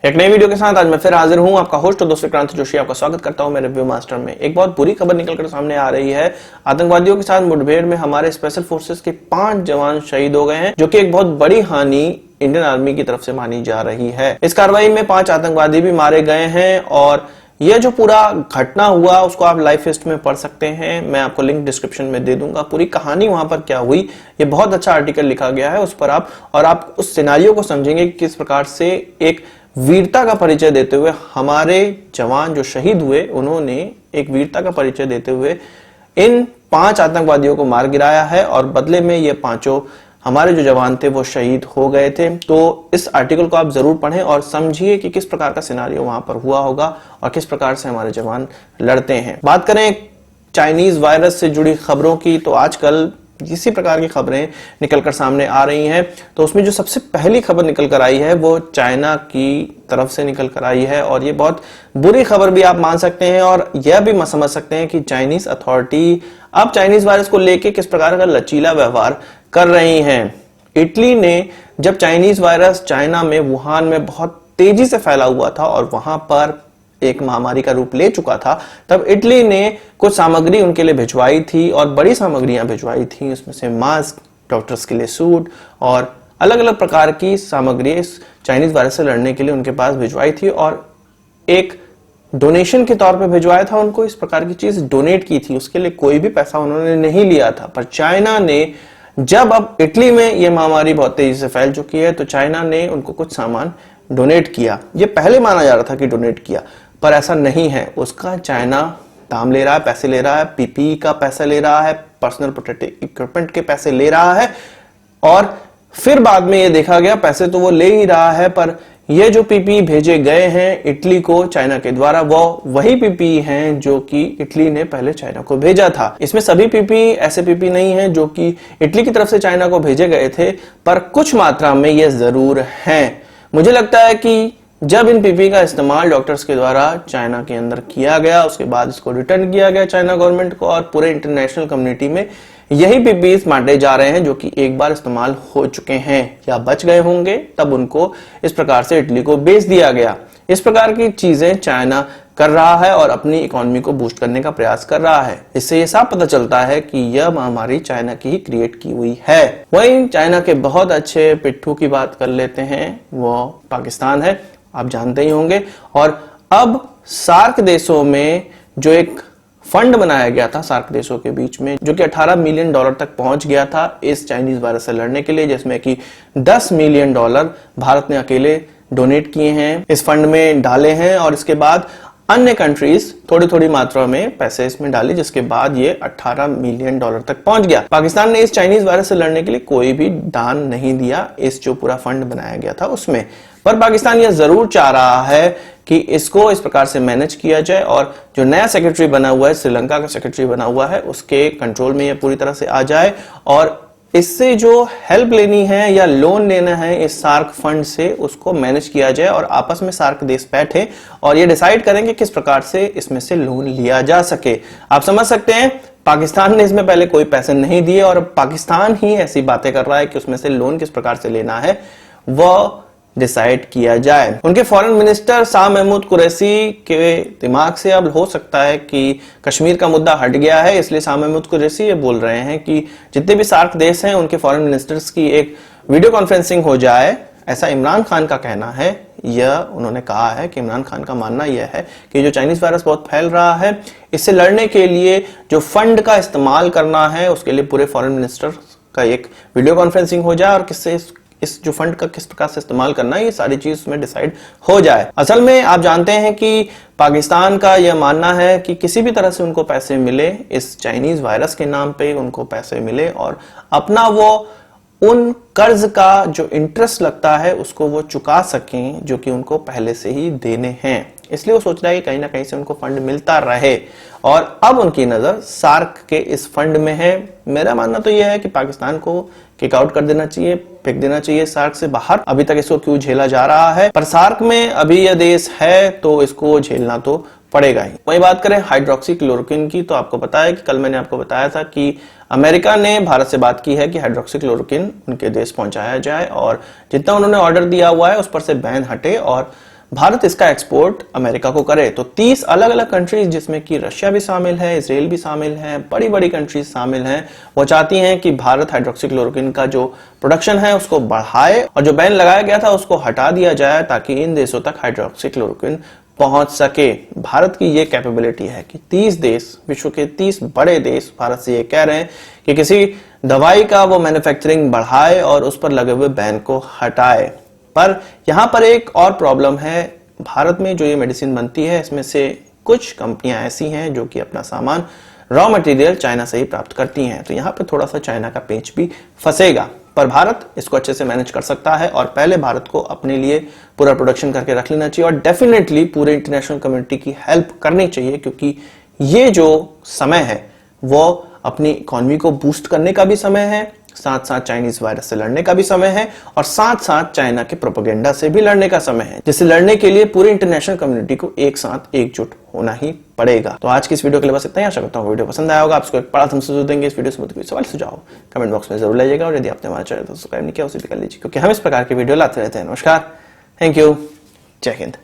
एक नई वीडियो के साथ आज मैं फिर हाजिर हूं। आपका होस्ट और दोस्त विक्रांत जोशी आपका स्वागत करता हूं मेरे रिव्यू मास्टर में। एक बहुत बुरी खबर निकलकर सामने आ रही है। आतंकवादियों के साथ मुठभेड़ में हमारे स्पेशल फोर्सेस के 5 जवान शहीद हो गए हैं, जो कि एक बहुत बड़ी हानि इंडियन आर्मी की तरफ से मानी जा रही है। इस कार्रवाई में 5 आतंकवादी भी मारे गए हैं और यह जो पूरा घटना हुआ उसको आप लाइव फेस्ट में पढ़ सकते हैं। मैं आपको लिंक डिस्क्रिप्शन में दे दूंगा। पूरी कहानी वहां पर क्या हुई, ये बहुत अच्छा आर्टिकल लिखा गया है उस पर आप उस सिनेरियो को समझेंगे कि किस प्रकार से एक वीरता का परिचय देते हुए हमारे जवान जो शहीद हुए, उन्होंने एक वीरता का परिचय देते हुए इन 5 आतंकवादियों को मार गिराया है और बदले में ये 5 हमारे जो जवान थे वो शहीद हो गए थे। तो इस आर्टिकल को आप जरूर पढ़ें और समझिए कि किस प्रकार का सिनेरियो वहां पर हुआ होगा और किस प्रकार से हमारे जवान लड़ते हैं। बात करें चाइनीज वायरस से जुड़ी खबरों की, तो आजकल इसी प्रकार की खबरें निकलकर सामने आ रही हैं। तो उसमें जो सबसे पहली खबर निकल कर आई है वो चाइना की तरफ से निकल कर आई है और ये बहुत बुरी खबर भी आप मान सकते हैं और यह भी समझ सकते हैं कि चाइनीज अथॉरिटी अब चाइनीज वायरस को लेके किस प्रकार का लचीला व्यवहार कर रही हैं। इटली ने जब चाइनीज वायरस चाइना में वुहान में बहुत तेजी से फैला हुआ था और वहां पर एक महामारी का रूप ले चुका था, तब इटली ने कुछ सामग्री उनके लिए भिजवाई थी और बड़ी सामग्रियां भिजवाई थी। उसमें से मास्क, डॉक्टर्स के लिए सूट और अलग अलग प्रकार की सामग्री इस चाइनीज वायरस से लड़ने के लिए उनके पास भिजवाई थी और एक डोनेशन के तौर पे भिजवाया था। उनको इस प्रकार की चीज डोनेट की थी, उसके लिए कोई भी पैसा उन्होंने नहीं लिया था। पर चाइना ने जब अब इटली में यह महामारी बहुत तेजी से फैल चुकी है तो चाइना ने उनको कुछ सामान डोनेट किया। ये पहले माना जा रहा था कि डोनेट किया, पर ऐसा नहीं है। उसका चाइना दाम ले रहा है, पैसे ले रहा है, पीपीई का पैसा ले रहा है, पर्सनल प्रोटेक्टिव इक्विपमेंट के पैसे ले रहा है और फिर बाद में ये देखा गया पैसे तो वो ले ही रहा है, पर ये जो पीपीई भेजे गए हैं इटली को चाइना के द्वारा, वो वही पीपीई हैं जो कि इटली ने पहले चाइना को भेजा था। इसमें सभी पीपीई ऐसे पीपीई नहीं है जो कि इटली की तरफ से चाइना को भेजे गए थे, पर कुछ मात्रा में ये जरूर हैं। मुझे लगता है कि जब इन पीपीई का इस्तेमाल डॉक्टर्स के द्वारा चाइना के अंदर किया गया, उसके बाद इसको रिटर्न किया गया चाइना गवर्नमेंट को और पूरे इंटरनेशनल कम्युनिटी में यही पीपीई बांटे जा रहे हैं जो कि एक बार इस्तेमाल हो चुके हैं या बच गए होंगे, तब उनको इस प्रकार से इटली को बेच दिया गया। इस प्रकार की चीजें चाइना कर रहा है और अपनी इकोनॉमी को बूस्ट करने का प्रयास कर रहा है। इससे यह साफ पता चलता है कि यह महामारी चाइना की ही क्रिएट की हुई है। वहीं चाइना के बहुत अच्छे पिट्ठू की बात कर लेते हैं, वो पाकिस्तान है, आप जानते ही होंगे। और अब सार्क देशों में जो एक फंड बनाया गया था सार्क देशों के बीच में, जो कि $18 मिलियन तक पहुंच गया था इस चाइनीज वायरस से लड़ने के लिए, जिसमें कि $10 मिलियन भारत ने अकेले डोनेट किए हैं, इस फंड में डाले हैं और इसके बाद अन्य कंट्रीज थोड़ी थोड़ी मात्रा में पैसे इसमें डाले, जिसके बाद ये $18 मिलियन तक पहुंच गया। पाकिस्तान ने इस चाइनीज वायरस से लड़ने के लिए कोई भी दान नहीं दिया इस जो पूरा फंड बनाया गया था उसमें, पर पाकिस्तान यह जरूर चाह रहा है कि इसको इस प्रकार से मैनेज किया जाए और जो नया सेक्रेटरी बना हुआ है, श्रीलंका का सेक्रेटरी बना हुआ है, उसके कंट्रोल में यह पूरी तरह से आ जाए और इससे जो हेल्प लेनी है या लोन लेना है इस सार्क फंड से, उसको मैनेज किया जाए और आपस में सार्क देश बैठे और ये डिसाइड करें कि किस प्रकार से इसमें से लोन लिया जा सके। आप समझ सकते हैं पाकिस्तान ने इसमें पहले कोई पैसे नहीं दिए और पाकिस्तान ही ऐसी बातें कर रहा है कि उसमें से लोन किस प्रकार से लेना है वो डिसाइड किया जाए। उनके फॉरेन मिनिस्टर शाह महमूद कुरैशी के दिमाग से अब हो सकता है कि कश्मीर का मुद्दा हट गया है, इसलिए शाह महमूद कुरैशी ये बोल रहे हैं कि जितने भी सार्क देश हैं उनके फॉरेन मिनिस्टर्स की एक वीडियो कॉन्फ्रेंसिंग हो जाए। ऐसा इमरान खान का कहना है, यह उन्होंने कहा है कि इमरान खान का मानना यह है कि जो चाइनीज वायरस बहुत फैल रहा है, इससे लड़ने के लिए जो फंड का इस्तेमाल करना है उसके लिए पूरे फॉरेन मिनिस्टर का एक वीडियो कॉन्फ्रेंसिंग हो जाए और किससे इस जो फंड का किस प्रकार से इस्तेमाल करना है ये सारी चीज उसमें डिसाइड हो जाए। असल में आप जानते हैं कि पाकिस्तान का यह मानना है कि किसी भी तरह से उनको पैसे मिले, इस चाइनीज वायरस के नाम पे उनको पैसे मिले और अपना वो उन कर्ज का जो इंटरेस्ट लगता है उसको वो चुका सकें जो कि उनको पहले से ही देने हैं। इसलिए वो सोच रहा है कि कहीं ना कहीं से उनको फंड मिलता रहे और अब उनकी नजर सार्क के इस फंड में है। मेरा मानना तो यह है कि पाकिस्तान को किक आउट कर देना चाहिए, फेंक देना चाहिए सार्क से बाहर। अभी तक इसको क्यों झेला जा रहा है, पर सार्क में अभी यह देश है तो इसको झेलना तो पड़ेगा ही। वही बात करें हाइड्रोक्सी क्लोरोक्विन की, तो आपको पता है कि कल मैंने आपको बताया था कि अमेरिका ने भारत से बात की है कि हाइड्रोक्सी क्लोरोक्विन उनके देश पहुंचाया जाए और जितना उन्होंने ऑर्डर दिया हुआ है उस पर से बैन हटे और भारत इसका एक्सपोर्ट अमेरिका को करे। तो 30 अलग अलग कंट्रीज जिसमें कि रशिया भी शामिल है, इसराइल भी शामिल है, बड़ी बड़ी कंट्रीज शामिल हैं, वो चाहती हैं कि भारत हाइड्रोक्सीक्लोरोक्विन का जो प्रोडक्शन है उसको बढ़ाए और जो बैन लगाया गया था उसको हटा दिया जाए ताकि इन देशों तक हाइड्रोक्सीक्लोरोक्विन पहुंच सके। भारत की ये कैपेबिलिटी है कि 30 देश, विश्व के 30 बड़े देश भारत से ये कह रहे हैं कि किसी दवाई का वो मैन्युफैक्चरिंग बढ़ाए और उस पर लगे हुए बैन को हटाए। पर यहां पर एक और प्रॉब्लम है, भारत में जो ये मेडिसिन बनती है इसमें से कुछ कंपनियां ऐसी हैं जो कि अपना सामान रॉ मटेरियल चाइना से ही प्राप्त करती हैं, तो यहां पे थोड़ा सा चाइना का पेंच भी फंसेगा। पर भारत इसको अच्छे से मैनेज कर सकता है और पहले भारत को अपने लिए पूरा प्रोडक्शन करके रख लेना चाहिए और डेफिनेटली पूरे इंटरनेशनल कम्युनिटी की हेल्प करनी चाहिए, क्योंकि ये जो समय है वो अपनी इकोनॉमी को बूस्ट करने का भी समय है, साथ साथ चाइनीज वायरस से लड़ने का भी समय है और साथ साथ चाइना के प्रोपेगेंडा से भी लड़ने का समय है, जिससे लड़ने के लिए पूरी इंटरनेशनल कम्युनिटी को एक साथ एकजुट होना ही पड़ेगा। तो आज की इस वीडियो के लिए बस इतना ही। आशा करता हूँ वीडियो पसंद आया होगा। आपको एक बड़ा सुझाव देंगे इस वीडियो से कोई सवाल सुझाव कमेंट बॉक्स में जरूर लाइएगा और यदि आपने हमारा चैनल सब्सक्राइब नहीं किया उसे भी कर लीजिए, क्योंकि हम इस प्रकार के वीडियो लाते रहते हैं। नमस्कार, थैंक यू, जय हिंद।